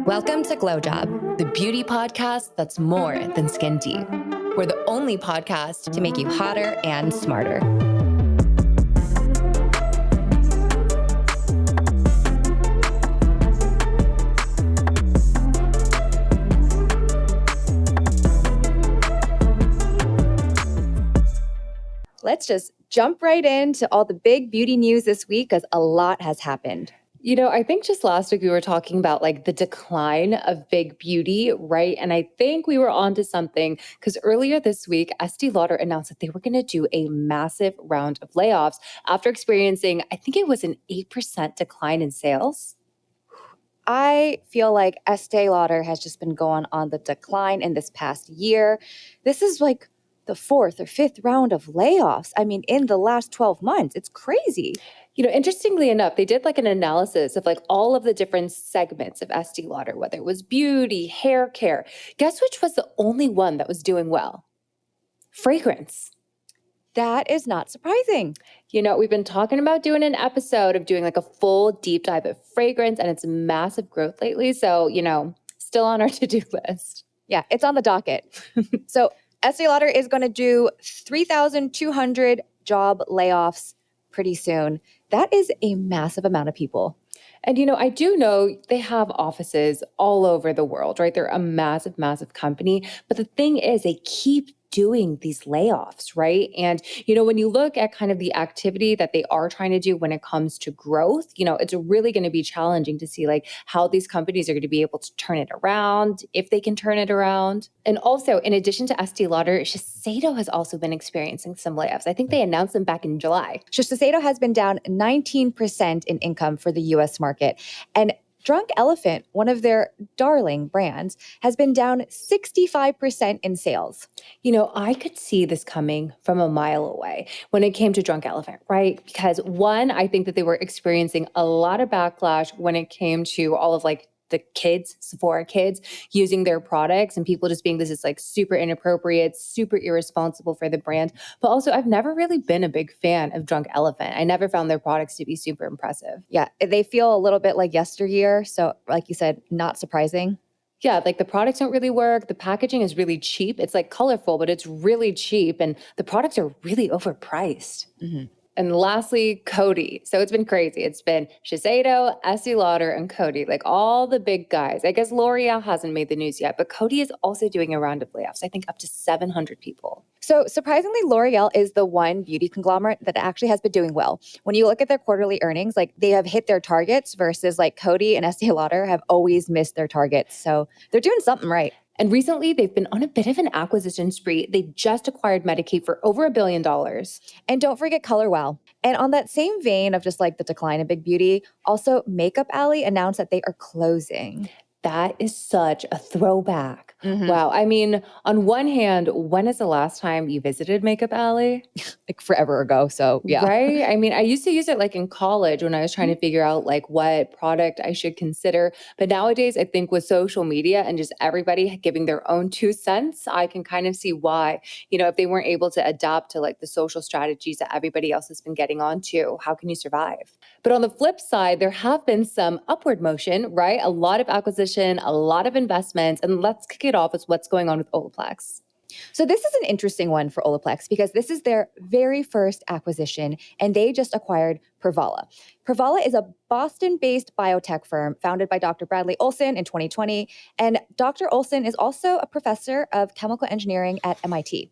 Welcome to GlowJob, the beauty podcast that's more than skin deep. We're the only podcast to make you hotter and smarter. Let's just jump right into all the big beauty news this week because a lot has happened. You know, I think just last week we were talking about like the decline of big beauty, right? And I think we were onto something because earlier this week, Estee Lauder announced that they were going to do a massive round of layoffs after experiencing, I think it was an 8% decline in sales. I feel like Estee Lauder has just been going on the decline in this past year. This is like the fourth or fifth round of layoffs. I mean, in the last 12 months, it's crazy. You know, interestingly enough, they did like an analysis of like all of the different segments of Estee Lauder, whether it was beauty, hair care. Guess which was the only one that was doing well? Fragrance. That is not surprising. You know, we've been talking about doing an episode of doing like a full deep dive of fragrance and its massive growth lately. So, you know, still on our to-do list. Yeah, it's on the docket. So Estee Lauder is going to do 3,200 job layoffs pretty soon. That is a massive amount of people. And, you know, I do know they have offices all over the world, right? They're a massive, massive company. But the thing is, they keep doing these layoffs, right? And, you know, when you look at kind of the activity that they are trying to do when it comes to growth, you know, it's really going to be challenging to see like how these companies are going to be able to turn it around, if they can turn it around. And also, in addition to Estee Lauder, Shiseido has also been experiencing some layoffs. I think they announced them back in July. Shiseido has been down 19% in income for the US market. And Drunk Elephant, one of their darling brands, has been down 65% in sales. You know, I could see this coming from a mile away when it came to Drunk Elephant, right? Because one, I think that they were experiencing a lot of backlash when it came to all of like the kids, Sephora kids, using their products and people just being this is like super inappropriate, super irresponsible for the brand. But also, I've never really been a big fan of Drunk Elephant. I never found their products to be super impressive. Yeah, they feel a little bit like yesteryear. So like you said, not surprising. Yeah, like the products don't really work. The packaging is really cheap. It's like colorful, but it's really cheap. And the products are really overpriced. Mm-hmm. And lastly, Coty. So it's been crazy. It's been Shiseido, Estee Lauder, and Coty, like all the big guys. I guess L'Oreal hasn't made the news yet, but Coty is also doing a round of layoffs. I think up to 700 people. So surprisingly, L'Oreal is the one beauty conglomerate that actually has been doing well. When you look at their quarterly earnings, like they have hit their targets versus like Coty and Estee Lauder have always missed their targets. So they're doing something right. And recently, they've been on a bit of an acquisition spree. They just acquired Medicaid for over $1 billion. And don't forget Color Wow. And on that same vein of just like the decline of big beauty, also Makeup Alley announced that they are closing. That is such a throwback. Mm-hmm. Wow. I mean, on one hand, when is the last time you visited Makeup Alley? Like forever ago. So yeah. Right? I mean, I used to use it like in college when I was trying to figure out like what product I should consider. But nowadays, I think with social media and just everybody giving their own 2 cents, I can kind of see why, you know, if they weren't able to adapt to like the social strategies that everybody else has been getting onto, how can you survive? But on the flip side, there have been some upward motion, right? A lot of acquisition, a lot of investments, and let's kick it off with what's going on with Olaplex. So this is an interesting one for Olaplex because this is their very first acquisition, and they just acquired Provala. Provala is a Boston-based biotech firm founded by Dr. Bradley Olson in 2020, and Dr. Olson is also a professor of chemical engineering at MIT.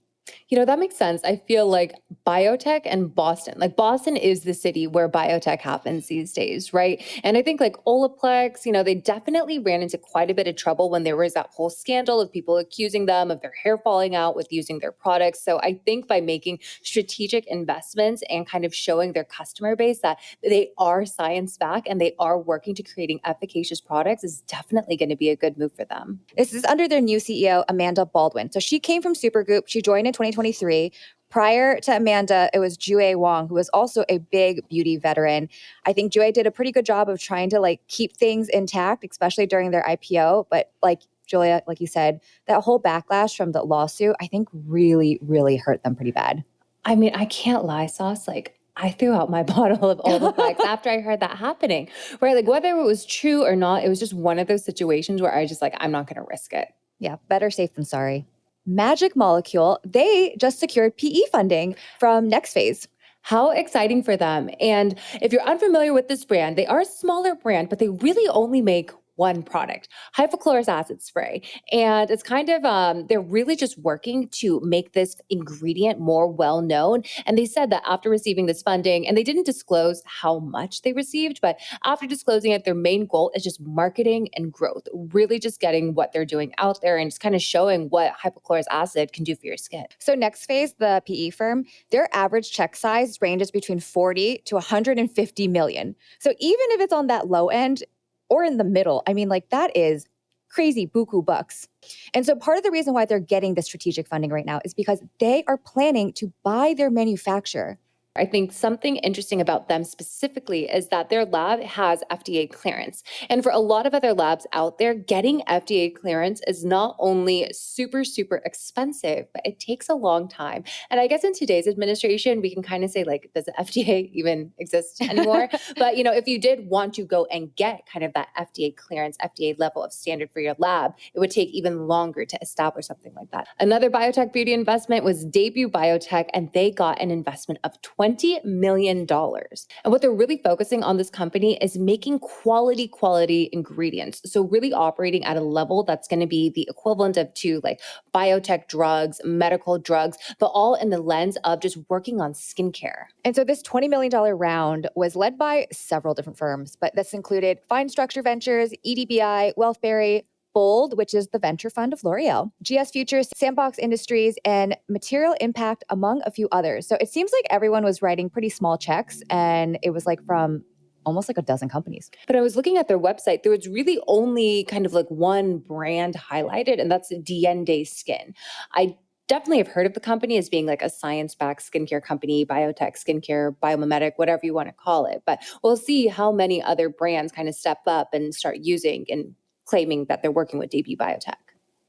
You know, that makes sense. I feel like biotech and Boston, like Boston is the city where biotech happens these days, right? And I think like Olaplex, you know, they definitely ran into quite a bit of trouble when there was that whole scandal of people accusing them of their hair falling out with using their products. So I think by making strategic investments and kind of showing their customer base that they are science backed and they are working to creating efficacious products is definitely going to be a good move for them. This is under their new CEO, Amanda Baldwin. So she came from Supergoop. She joined in 2023. Prior to Amanda, it was Jue Wong, who was also a big beauty veteran. I think Jue did a pretty good job of trying to like keep things intact, especially during their IPO. But like Julia, like you said, that whole backlash from the lawsuit, I think really, really hurt them pretty bad. I mean, I can't lie, Sasa, like I threw out my bottle of Olaplex after I heard that happening, right? Like whether it was true or not, it was just one of those situations where I just like, I'm not going to risk it. Yeah, better safe than sorry. Magic Molecule, they just secured PE funding from Next Phase. How exciting for them. And if you're unfamiliar with this brand, they are a smaller brand, but they really only make one product, hypochlorous acid spray. And it's kind of, they're really just working to make this ingredient more well-known. And they said that after receiving this funding, and they didn't disclose how much they received, but after disclosing it, their main goal is just marketing and growth, really just getting what they're doing out there and just kind of showing what hypochlorous acid can do for your skin. So Next Phase, the PE firm, their average check size ranges between 40 to 150 million. So even if it's on that low end, or in the middle, I mean, like that is crazy buku bucks. And so part of the reason why they're getting the strategic funding right now is because they are planning to buy their manufacturer. I think something interesting about them specifically is that their lab has FDA clearance. And for a lot of other labs out there, getting FDA clearance is not only super, super expensive, but it takes a long time. And I guess in today's administration, we can kind of say like, does the FDA even exist anymore? But if you did want to go and get kind of that FDA clearance, FDA level of standard for your lab, it would take even longer to establish something like that. Another biotech beauty investment was Debut Biotech, and they got an investment of $20 million. And what they're really focusing on this company is making quality ingredients. So really operating at a level that's going to be the equivalent of to like biotech drugs, medical drugs, but all in the lens of just working on skincare. And so this $20 million round was led by several different firms, but this included Fine Structure Ventures, EDBI, Wealthberry, Bold, which is the venture fund of L'Oreal, GS Futures, Sandbox Industries, and Material Impact, among a few others. So it seems like everyone was writing pretty small checks, and it was like from almost like a dozen companies. But I was looking at their website, there was really only kind of like one brand highlighted, and that's Diende Skin. I definitely have heard of the company as being like a science-backed skincare company, biotech skincare, biomimetic, whatever you want to call it. But we'll see how many other brands kind of step up and start using and claiming that they're working with Debut Biotech.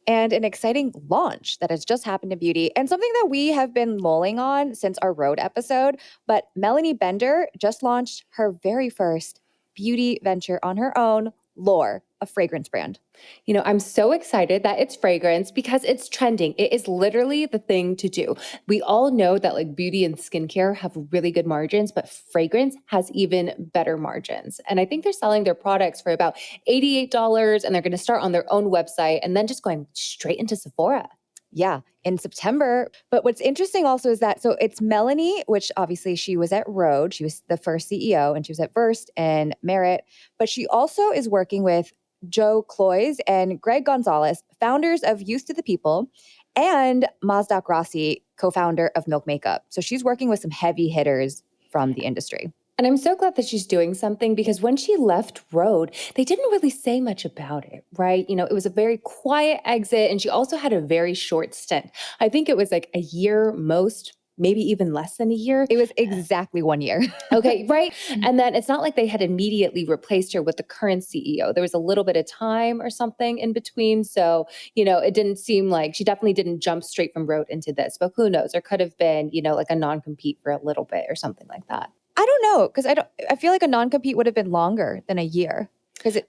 And an exciting launch that has just happened in beauty, and something that we have been mulling on since our Rhode episode. But Melanie Bender just launched her very first beauty venture on her own, Lore, a fragrance brand. I'm so excited that it's fragrance because it's trending. It is literally the thing to do. We all know that like beauty and skincare have really good margins, but fragrance has even better margins. And I think they're selling their products for about $88, and they're going to start on their own website and then just going straight into Sephora. Yeah, in September. But what's interesting also is that, so it's Melanie, which obviously she was at Rhode. She was the first CEO, and she was at Versed and Merit. But she also is working with Joe Cloys and Greg Gonzalez, founders of Youth to the People, and Mazda Grassi, co-founder of Milk Makeup. So she's working with some heavy hitters from the industry. And I'm so glad that she's doing something, because when she left Rhode, they didn't really say much about it, right? It was a very quiet exit, and she also had a very short stint. I think it was like a year most, maybe even less than a year. It was exactly 1 year. Okay, right? And then it's not like they had immediately replaced her with the current CEO. There was a little bit of time or something in between. So, it didn't seem like, she definitely didn't jump straight from Rhode into this. But who knows? There could have been, like a non-compete for a little bit or something like that. I don't know, because I feel like a non-compete would have been longer than a year.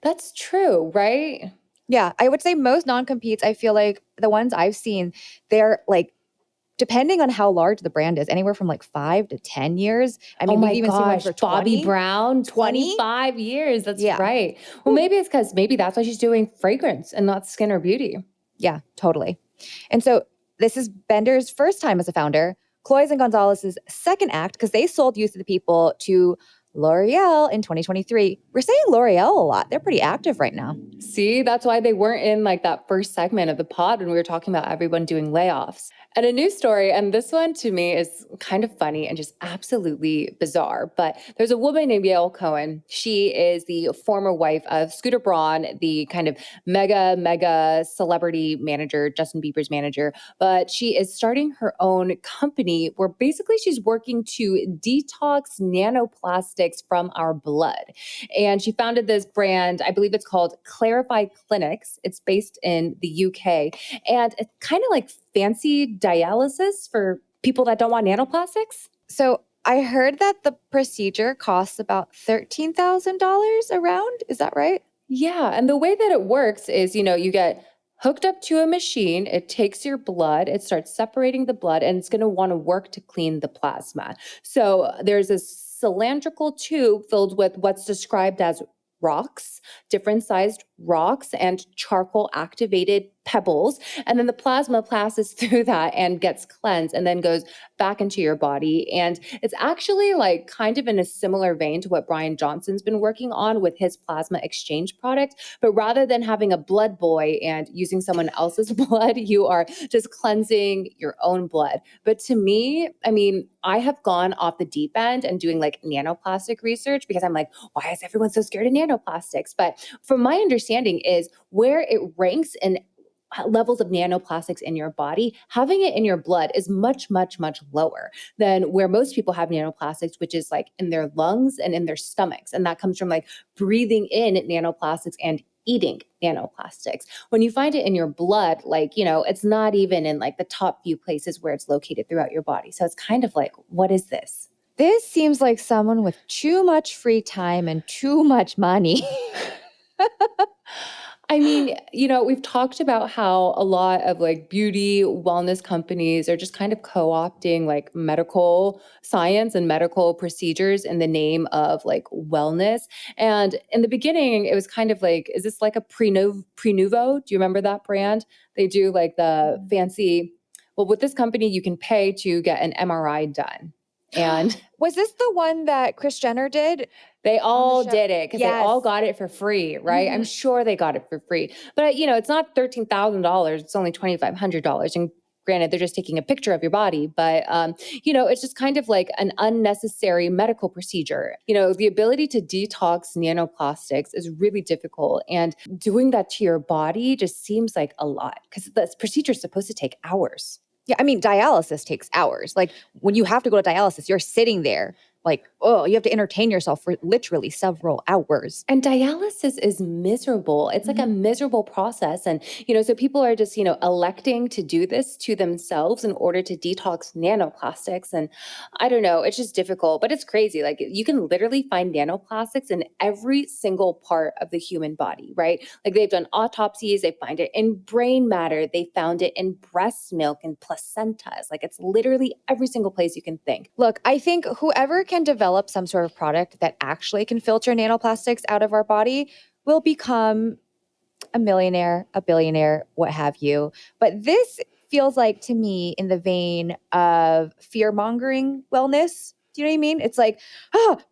That's true, right? Yeah, I would say most non-competes, I feel like the ones I've seen, they're like, depending on how large the brand is, anywhere from like 5 to 10 years. I mean, we've even seen one for 20. Bobbi Brown, 25 years. That's right. Well, maybe it's because that's why she's doing fragrance and not skin or beauty. Yeah, totally. And so this is Bender's first time as a founder, Cloys and Gonzalez's second act, because they sold Youth to the People to L'Oreal in 2023. We're saying L'Oreal a lot. They're pretty active right now. See, that's why they weren't in like that first segment of the pod when we were talking about everyone doing layoffs. And a news story, and this one to me is kind of funny and just absolutely bizarre, but there's a woman named Yael Cohen. She is the former wife of Scooter Braun, the kind of mega celebrity manager, Justin Bieber's manager, but she is starting her own company where basically she's working to detox nanoplastics from our blood. And she founded this brand, I believe it's called Clarify Clinics. It's based in the UK, and it's kind of like fancy dialysis for people that don't want nanoplastics. So I heard that the procedure costs about $13,000 around. Is that right? Yeah. And the way that it works is, you get hooked up to a machine, it takes your blood, it starts separating the blood, and it's going to want to work to clean the plasma. So there's a cylindrical tube filled with what's described as rocks, different sized rocks, and charcoal activated pebbles. And then the plasma passes through that and gets cleansed and then goes back into your body. And it's actually like kind of in a similar vein to what Brian Johnson's been working on with his plasma exchange product. But rather than having a blood boy and using someone else's blood, you are just cleansing your own blood. But to me, I mean, I have gone off the deep end and doing like nanoplastic research because I'm like, why is everyone so scared of nanoplastics? But from my understanding is where it ranks in levels of nanoplastics in your body, having it in your blood is much, much, much lower than where most people have nanoplastics, which is like in their lungs and in their stomachs. And that comes from like breathing in nanoplastics and eating nanoplastics. When you find it in your blood, like, it's not even in like the top few places where it's located throughout your body. So it's kind of like, what is this? This seems like someone with too much free time and too much money. I mean, we've talked about how a lot of like beauty wellness companies are just kind of co-opting like medical science and medical procedures in the name of like wellness. And in the beginning, it was kind of like, is this like a Prenuvo? Do you remember that brand? They do like the fancy, well, with this company, you can pay to get an MRI done. And was this the one that Kris Jenner did? They all did it because Yes. they all got it for free, right? I'm sure they got it for free. But, it's not $13,000. It's only $2,500. And granted, they're just taking a picture of your body. But, it's just kind of like an unnecessary medical procedure. The ability to detox nanoplastics is really difficult. And doing that to your body just seems like a lot because this procedure is supposed to take hours. Yeah, I mean, dialysis takes hours. Like when you have to go to dialysis, you're sitting there like, oh, you have to entertain yourself for literally several hours. And dialysis is miserable. It's like a miserable process. And, so people are just, electing to do this to themselves in order to detox nanoplastics. And I don't know, it's just difficult, but it's crazy. Like you can literally find nanoplastics in every single part of the human body, right? Like they've done autopsies, they find it in brain matter, they found it in breast milk and placentas. Like it's literally every single place you can think. Look, I think whoever can develop some sort of product that actually can filter nanoplastics out of our body will become a millionaire, a billionaire, what have you. But this feels like to me in the vein of fear-mongering wellness. Do you know what I mean? It's like,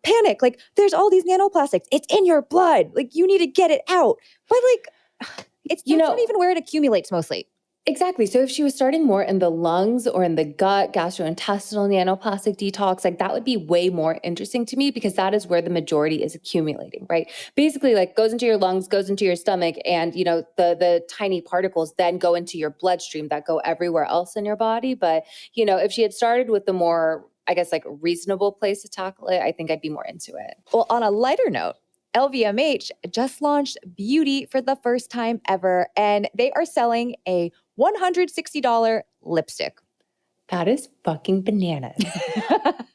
panic. Like there's all these nanoplastics. It's in your blood. Like you need to get it out. But like, it's not even where it accumulates mostly. Exactly. So if she was starting more in the lungs or in the gut, gastrointestinal nanoplastic detox, like that would be way more interesting to me because that is where the majority is accumulating, right? Basically like goes into your lungs, goes into your stomach, and the tiny particles then go into your bloodstream that go everywhere else in your body. But, if she had started with the more, I guess, like reasonable place to tackle it, I think I'd be more into it. Well, on a lighter note, LVMH just launched beauty for the first time ever, and they are selling a $160 lipstick. That is fucking bananas.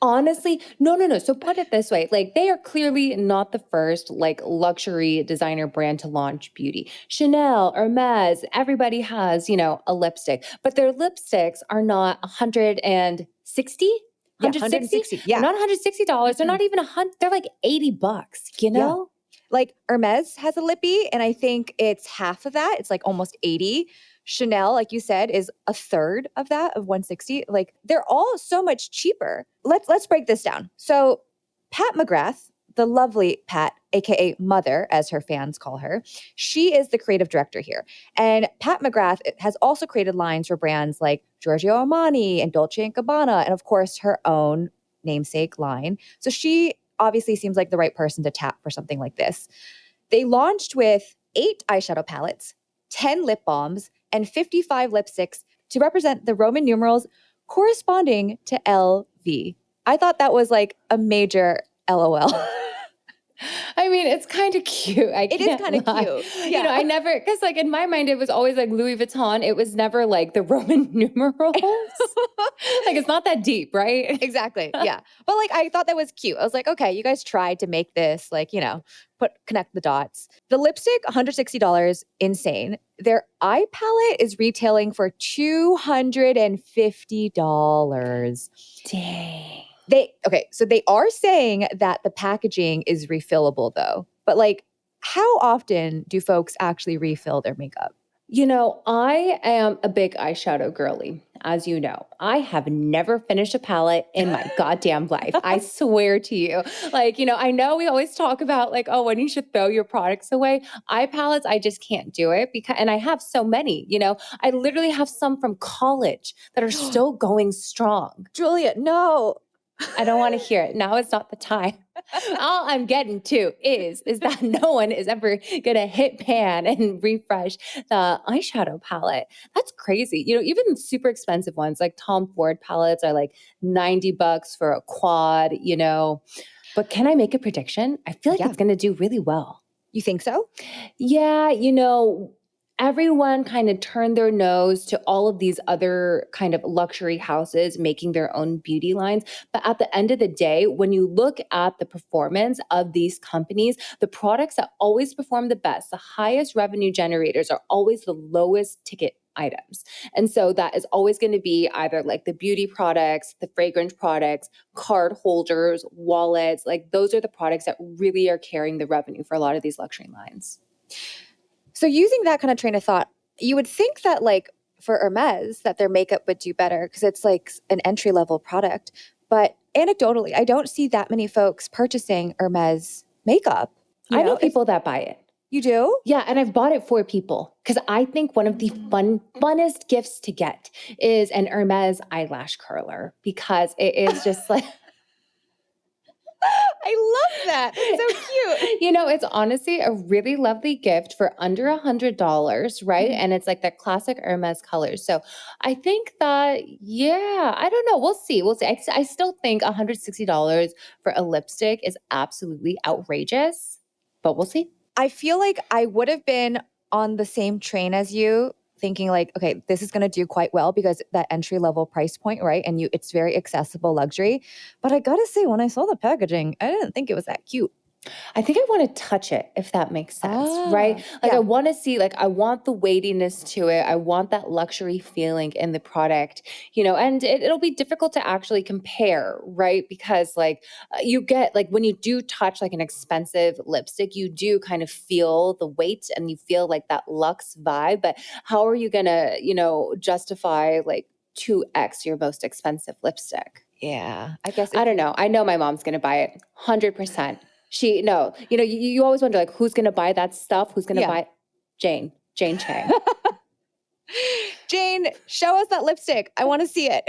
Honestly, no. So put it this way, like they are clearly not the first like luxury designer brand to launch beauty. Chanel, Hermes, everybody has, a lipstick, but their lipsticks are not 160. Yeah, 160. Yeah. They're not $160. They're not even they're like $80, Yeah. Like Hermes has a lippy, and I think it's half of that. It's like almost 80. Chanel, like you said, is a third of that, of 160. Like they're all so much cheaper. Let's break this down. So Pat McGrath, the lovely Pat, aka Mother, as her fans call her, she is the creative director here. And Pat McGrath has also created lines for brands like Giorgio Armani and Dolce & Gabbana, and of course her own namesake line. So she obviously seems like the right person to tap for something like this. They launched with 8 eyeshadow palettes, 10 lip balms, and 55 lipsticks to represent the Roman numerals corresponding to LV. I thought that was like a major LOL. I mean, it's kind of cute. It is kind of cute. You know, Yeah. I never, because like in my mind, it was always like Louis Vuitton. It was never like the Roman numerals. Like it's not that deep, right? Exactly. Yeah. But like, I thought that was cute. I was like, okay, you guys tried to make this like, connect the dots. The lipstick, $160, insane. Their eye palette is retailing for $250. Dang. So they are saying that the packaging is refillable though. But like, how often do folks actually refill their makeup? You know, I am a big eyeshadow girly, as you know. I have never finished a palette in my goddamn life. I swear to you. Like, I know we always talk about like, oh, when you should throw your products away. Eye palettes, I just can't do it and I have so many, I literally have some from college that are still going strong. Julia, no. I don't want to hear it. Now is not the time. All I'm getting to is that no one is ever going to hit pan and refresh the eyeshadow palette. That's crazy. Even super expensive ones like Tom Ford palettes are like $90 for a quad, But can I make a prediction? I feel like it's going to do really well. You think so? Yeah, everyone kind of turned their nose to all of these other kind of luxury houses making their own beauty lines. But at the end of the day, when you look at the performance of these companies, the products that always perform the best, the highest revenue generators are always the lowest ticket items. And so that is always going to be either like the beauty products, the fragrance products, card holders, wallets. Like those are the products that really are carrying the revenue for a lot of these luxury lines. So using that kind of train of thought, you would think that like for Hermes that their makeup would do better because it's like an entry-level product. But anecdotally, I don't see that many folks purchasing Hermes makeup. I know people that buy it. You do? Yeah, and I've bought it for people because I think one of the funnest gifts to get is an Hermes eyelash curler because it is just like... I love that. It's so cute. It's honestly a really lovely gift for under $100, right? And it's like that classic Hermes colors. So I think that, I don't know. We'll see. I still think $160 for a lipstick is absolutely outrageous, but we'll see. I feel like I would have been on the same train as you, thinking like, okay, this is going to do quite well because that entry level price point, right? And it's very accessible luxury. But I got to say, when I saw the packaging, I didn't think it was that cute. I think I want to touch it, if that makes sense, right? Like I want to see, like I want the weightiness to it. I want that luxury feeling in the product, and it'll be difficult to actually compare, right? Because like you get, like when you do touch like an expensive lipstick, you do kind of feel the weight and you feel like that luxe vibe. But how are you going to, justify like 2x your most expensive lipstick? Yeah, I guess. I don't know. I know my mom's going to buy it 100%. You always wonder like who's going to buy that stuff? Who's going to buy Jane Chang. Jane, show us that lipstick. I want to see it.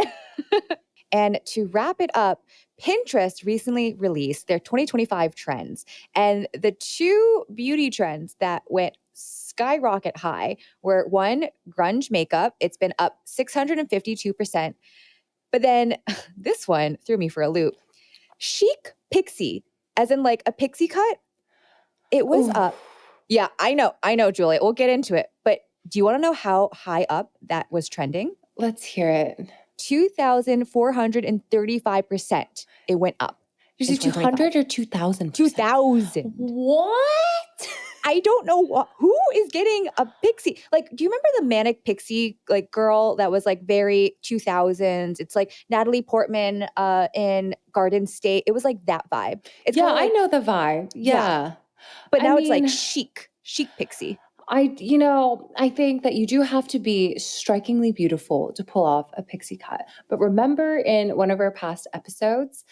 And to wrap it up, Pinterest recently released their 2025 trends. And the two beauty trends that went skyrocket high were one, grunge makeup. It's been up 652%. But then this one threw me for a loop. Chic pixie, as in like a pixie cut. It was up. Yeah, I know, Julia. We'll get into it. But do you want to know how high up that was trending? Let's hear it. 2,435%. It went up. Did you say 200 or 2,000? 2,000. What? I don't know who is getting a pixie. Like, do you remember the manic pixie like girl that was like very 2000s? It's like Natalie Portman in Garden State. It was like that vibe. It's I know the vibe. Yeah. But now it's like chic pixie. I think that you do have to be strikingly beautiful to pull off a pixie cut. But remember in one of our past episodes,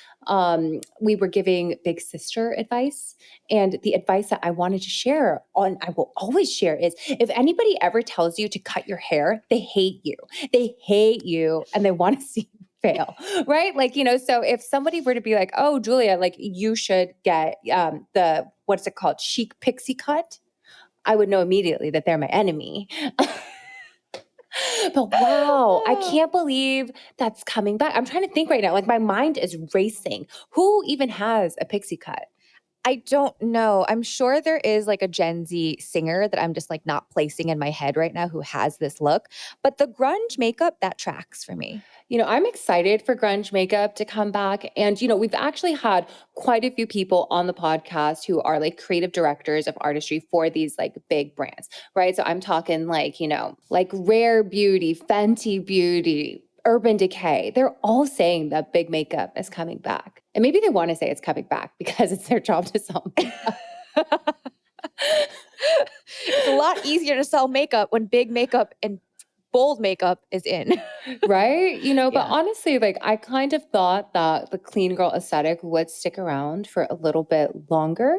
we were giving big sister advice. And the advice that I wanted to share I will always share is if anybody ever tells you to cut your hair, they hate you. They hate you and they want to see you fail, right? Like, so if somebody were to be like, oh, Julia, like you should get what's it called? Chic pixie cut. I would know immediately that they're my enemy. But wow, I can't believe that's coming back. I'm trying to think right now. Like my mind is racing. Who even has a pixie cut? I don't know. I'm sure there is like a Gen Z singer that I'm just like not placing in my head right now who has this look. But the grunge makeup, that tracks for me. I'm excited for grunge makeup to come back. And, we've actually had quite a few people on the podcast who are like creative directors of artistry for these like big brands, right? So I'm talking like, like Rare Beauty, Fenty Beauty, Urban Decay. They're all saying that big makeup is coming back. And maybe they want to say it's coming back because it's their job to sell makeup. It's a lot easier to sell makeup when big makeup and bold makeup is in. Right? But honestly, like I kind of thought that the clean girl aesthetic would stick around for a little bit longer.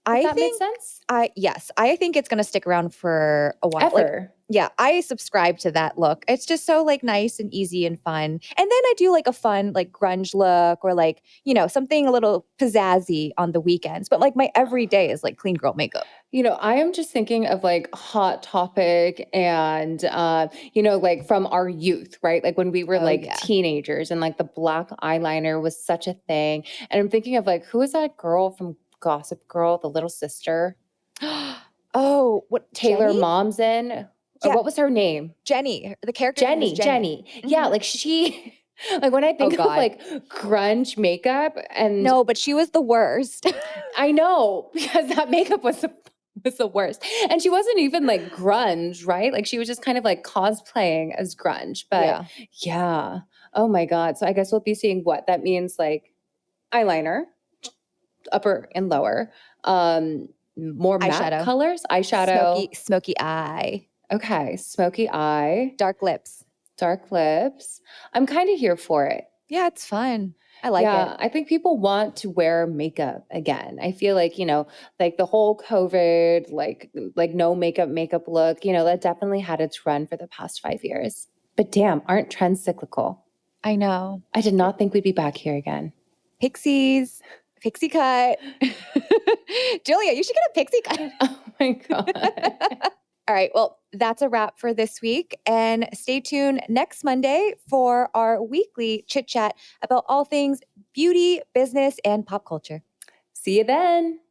If that makes sense? Yes, I think it's going to stick around for a while. Ever. I subscribe to that look. It's just so like nice and easy and fun. And then I do like a fun like grunge look or like, something a little pizzazzy on the weekends. But like my everyday is like clean girl makeup. I am just thinking of like Hot Topic and, like from our youth, right? Like when we were teenagers and like the black eyeliner was such a thing. And I'm thinking of like, who is that girl from Gossip Girl, the little sister? Oh, what? Taylor Jenny? Momsen? Or what was her name? Jenny. The character name is Jenny. Mm-hmm. Yeah, like she, like when I think of like grunge makeup and. No, but she was the worst. I know, because that makeup was the worst. And she wasn't even like grunge, right? Like she was just kind of like cosplaying as grunge. But yeah. Oh my God. So I guess we'll be seeing what that means, like eyeliner, upper and lower, more matte colors, eyeshadow. Smoky eye. Okay. Smoky eye. Dark lips. I'm kind of here for it. Yeah, it's fun. I like it. I think people want to wear makeup again. I feel like, like the whole COVID, like no makeup look, that definitely had its run for the past 5 years. But damn, aren't trends cyclical? I know. I did not think we'd be back here again. Pixies. Pixie cut. Julia, you should get a pixie cut. Oh my God. All right. Well, that's a wrap for this week. And stay tuned next Monday for our weekly chit chat about all things beauty, business, and pop culture. See you then.